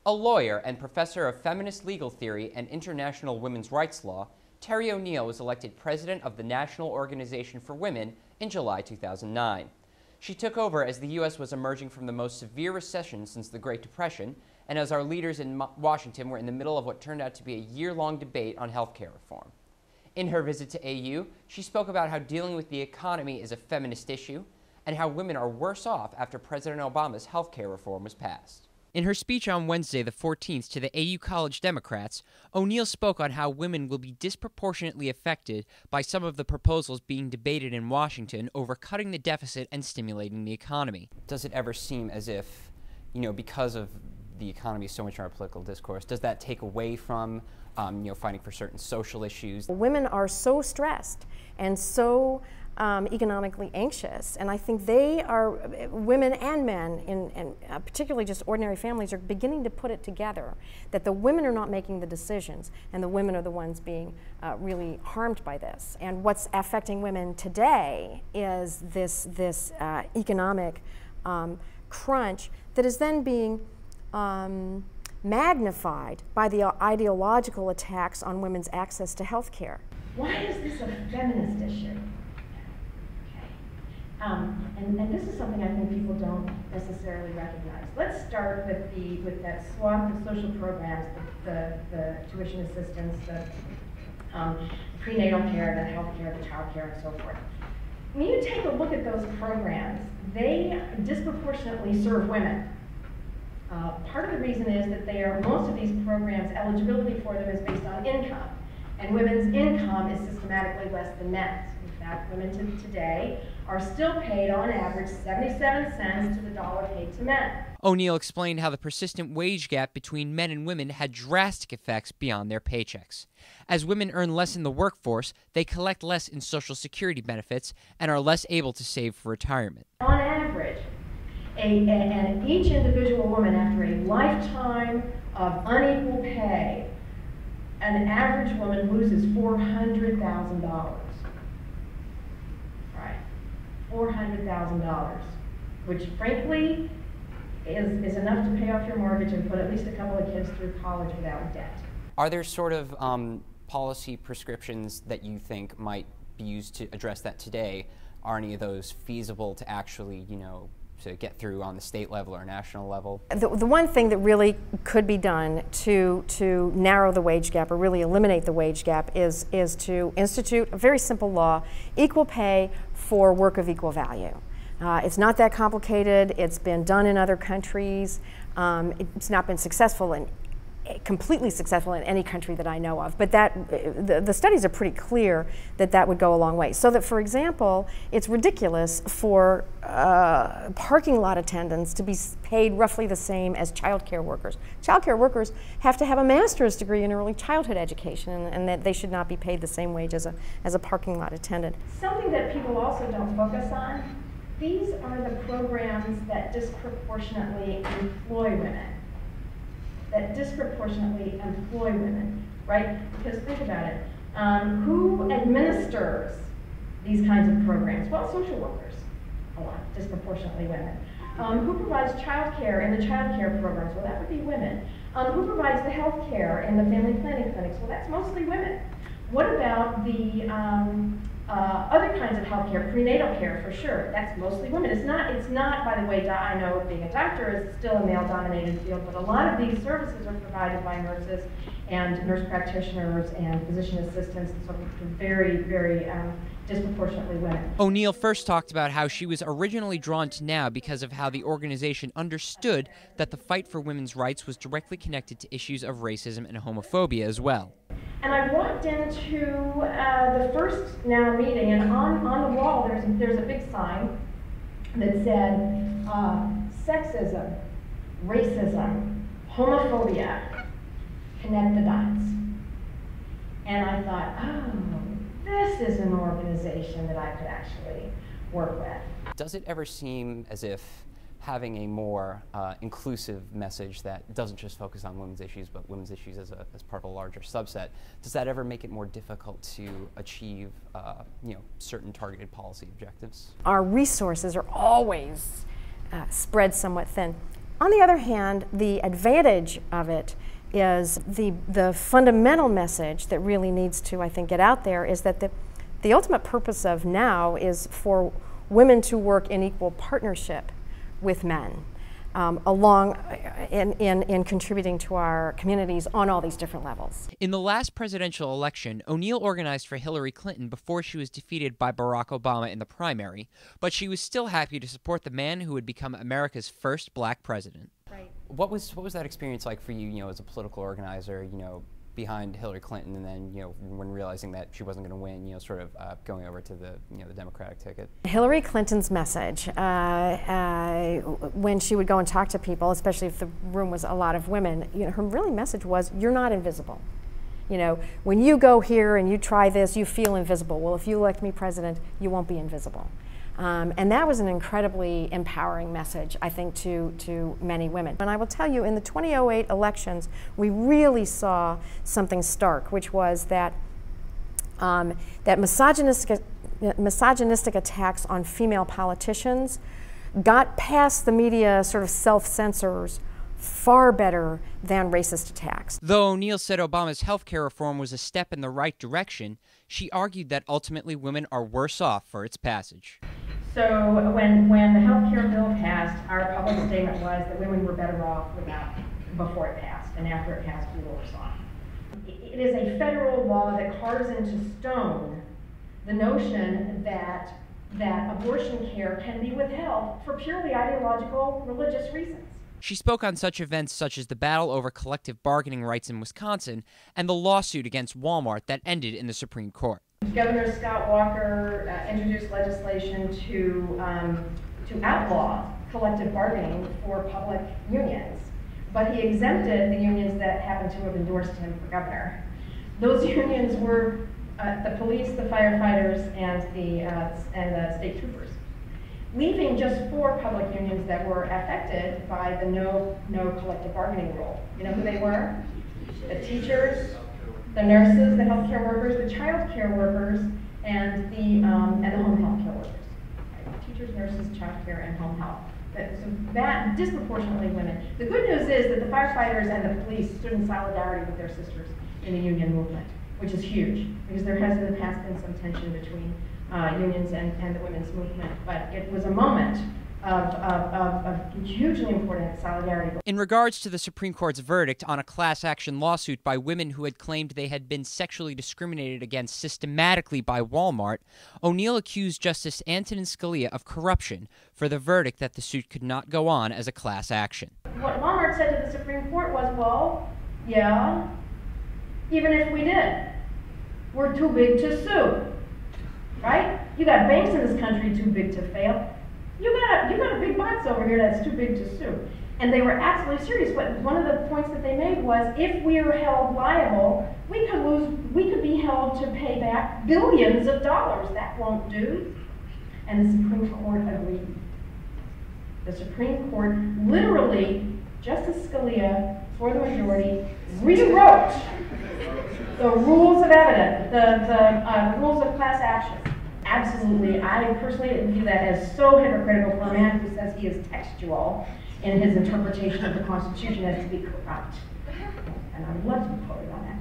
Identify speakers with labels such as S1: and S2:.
S1: A lawyer and professor of feminist legal theory and international women's rights law, Terry O'Neill was elected president of the National Organization for Women in July 2009. She took over as the U.S. was emerging from the most severe recession since the Great Depression, and as our leaders in Washington were in the middle of what turned out to be a year-long debate on health care reform. In her visit to AU, she spoke about how dealing with the economy is a feminist issue, and how women are worse off after President Obama's health care reform was passed. In her speech on Wednesday, the 14th, to the AU College Democrats, O'Neill spoke on how women will be disproportionately affected by some of the proposals being debated in Washington over cutting the deficit and stimulating the economy. Does it ever seem as if, because of the economy so much in our political discourse, does that take away from, fighting for certain social issues?
S2: Women are so stressed and so economically anxious, and I think women and men, and particularly just ordinary families, are beginning to put it together that the women are not making the decisions, and the women are the ones being really harmed by this. And what's affecting women today is this economic crunch that is then being magnified by the ideological attacks on women's access to health care.
S3: Why is this a feminist issue? And this is something I think people don't necessarily recognize. Let's start with that swath of social programs, the tuition assistance, the prenatal care, the health care, the child care, and so forth. When you take a look at those programs, they disproportionately serve women. Part of the reason is that most of these programs, eligibility for them is based on income, and women's income is systematically less than men's. In fact, women today are still paid on average 77 cents to the dollar paid to men.
S1: O'Neill explained how the persistent wage gap between men and women had drastic effects beyond their paychecks. As women earn less in the workforce, they collect less in Social Security benefits and are less able to save for retirement.
S3: On average, and each individual woman, after a lifetime of unequal pay, an average woman loses $400,000. Right, $400,000, which frankly is enough to pay off your mortgage and put at least a couple of kids through college without debt.
S1: Are there sort of policy prescriptions that you think might be used to address that today? Are any of those feasible to actually, to get through on the state level or national level?
S2: The one thing that really could be done to narrow the wage gap or really eliminate the wage gap is to institute a very simple law: equal pay for work of equal value. It's not that complicated. It's been done in other countries. It's not been completely successful in any country that I know of, but the studies are pretty clear that would go a long way. So that, for example, it's ridiculous for parking lot attendants to be paid roughly the same as child care workers. Child care workers have to have a master's degree in early childhood education, and that they should not be paid the same wage as a parking lot attendant.
S3: Something that people also don't focus on, these are the programs that disproportionately employ women. Right? Because think about it. Who administers these kinds of programs? Well, social workers, a lot, disproportionately women. Who provides child care in the child care programs? Well, that would be women. Who provides the health care in the family planning clinics? Well, that's mostly women. What about the other kinds of health care, prenatal care for sure? That's mostly women. It's not, by the way, I know being a doctor is still a male-dominated field, but a lot of these services are provided by nurses and nurse practitioners and physician assistants, and so very, very disproportionately women.
S1: O'Neill first talked about how she was originally drawn to NOW because of how the organization understood that the fight for women's rights was directly connected to issues of racism and homophobia as well.
S3: And I walked into the first NOW meeting, and on the wall there's a big sign that said, sexism, racism, homophobia, connect the dots. And I thought, oh, this is an organization that I could actually work with.
S1: Does it ever seem as if having a more inclusive message that doesn't just focus on women's issues, but women's issues as part of a larger subset, does that ever make it more difficult to achieve certain targeted policy objectives?
S2: Our resources are always spread somewhat thin. On the other hand, the advantage of it is the fundamental message that really needs to, I think, get out there is that the ultimate purpose of now is for women to work in equal partnership with men, in contributing to our communities on all these different levels.
S1: In the last presidential election, O'Neill organized for Hillary Clinton before she was defeated by Barack Obama in the primary, but she was still happy to support the man who would become America's first black president.
S2: Right.
S1: What was that experience like for you, as a political organizer, behind Hillary Clinton, and then, when realizing that she wasn't going to win, sort of going over to the Democratic ticket?
S2: Hillary Clinton's message, when she would go and talk to people, especially if the room was a lot of women, her really message was, you're not invisible. When you go here and you try this, you feel invisible. Well, if you elect me president, you won't be invisible. And that was an incredibly empowering message, I think, to many women. And I will tell you, in the 2008 elections, we really saw something stark, which was that that misogynistic attacks on female politicians got past the media sort of self-censors far better than racist attacks.
S1: Though O'Neill said Obama's health care reform was a step in the right direction, she argued that ultimately women are worse off for its passage.
S3: So when the health care bill passed, our public statement was that women were better off before it passed, and after it passed, we were worse off. It is a federal law that carves into stone the notion that abortion care can be withheld for purely ideological, religious reasons.
S1: She spoke on such events such as the battle over collective bargaining rights in Wisconsin and the lawsuit against Walmart that ended in the Supreme Court.
S3: Governor Scott Walker introduced legislation to outlaw collective bargaining for public unions, but he exempted the unions that happened to have endorsed him for governor. Those unions were the police, the firefighters, and the state troopers, leaving just 4 public unions that were affected by the no collective bargaining rule. You know who they were? The teachers, the nurses, the healthcare workers, the child care workers, and the home health care workers. Right? Teachers, nurses, child care, and home health. So that disproportionately women. The good news is that the firefighters and the police stood in solidarity with their sisters in the union movement, which is huge, because there has in the past been some tension between unions and the women's movement, but it was a moment of hugely important solidarity.
S1: In regards to the Supreme Court's verdict on a class action lawsuit by women who had claimed they had been sexually discriminated against systematically by Walmart, O'Neill accused Justice Antonin Scalia of corruption for the verdict that the suit could not go on as a class action.
S3: What Walmart said to the Supreme Court was, well, yeah, even if we did, we're too big to sue, right? You got banks in this country too big to fail. You got a big box over here that's too big to sue. And they were absolutely serious, but one of the points that they made was, if we are held liable, we could be held to pay back billions of dollars. That won't do. And the Supreme Court agreed. The Supreme Court literally, Justice Scalia, for the majority, rewrote the rules of evidence, the rules of class action. Absolutely, I personally view that as so hypocritical for a man who says he is textual in his interpretation of the Constitution as to be corrupt. And I would love to be quoted on that.